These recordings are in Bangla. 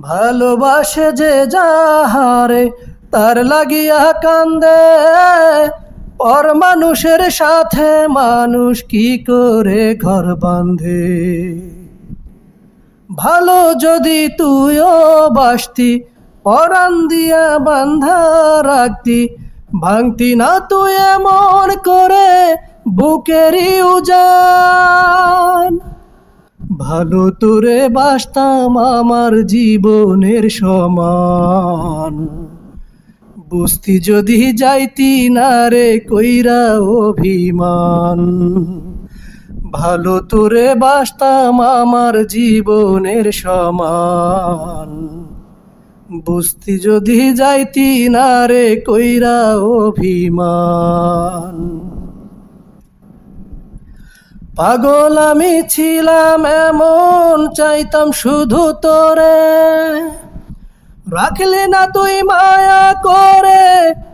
ভালোবাসে যে যাহারে তার লাগিয়া কান্দে, পর মানুষের সাথে মানুষ কি করে ঘর বাঁধে। ভালো যদি তুইও বাসতি, পরাণ দিয়া বান্ধা রাখতি, ভাঙতি না তুই এমন করে বুকেরই উজান। ভালো তোরে বাসতাম আমার জীবনের সমান, বুঝতি যদি যাইতি না রে কইরা অভিমান। ভালো তোরে বাসতাম আমার জীবনের সমান, বুঝতি যদি যাইতি না রে কইরা অভিমান। পাগল আমি ছিলাম এমন, চাইতাম শুধু তোরে, রাখলি না তুই মায়া করে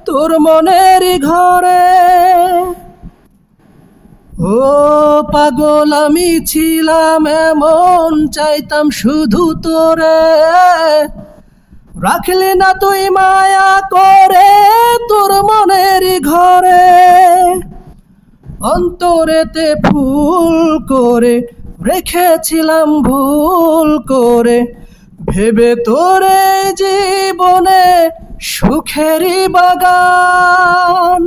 তোর মনেরই ঘরে। ও পাগল আমি ছিলাম এমন, চাইতাম শুধু তোরে, রাখলি না তুই মায়া করে তোর মনেরই ঘরে। অন্তরেতে ফুল করে রেখেছিলাম ভুল করে, ভেবে তোরে জীবনে সুখেরই বাগান।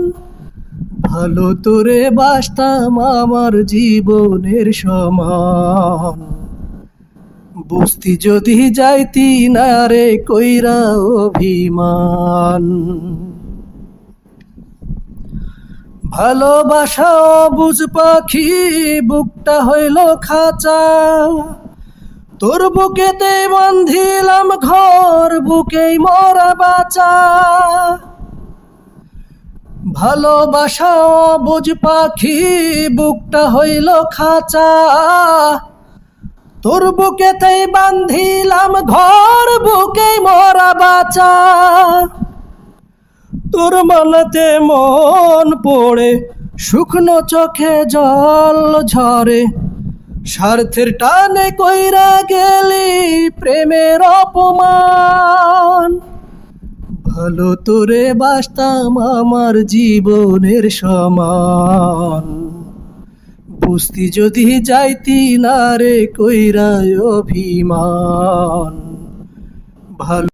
ভালো তোরে বাসতাম আমার জীবনের সমান, বুঝতি যদি যাইতি না রে কইরা অভিমান। ভালোবাসা বুঝ পাখি বুকটা হইল খাঁচা, তোর বুকেতে বান্ধিলাম ঘর, বুকেই মরা বাঁচা। ভালোবাসা বুঝ পাখি বুকটা হইল খাঁচা, তোর বুকেতেই বান্ধিলাম ঘর, বুকেই মরা বাঁচা। তোর মনেতে মন পড়ে শুকনো চোখে জল ঝরে, স্বার্থের টানে কইরা গেলি প্রেমের অপমান। ভালো তোরে বাসতাম আমার জীবনের সমান, বুঝতি যদি যাইতি না রে কইরা অভিমান। ভালো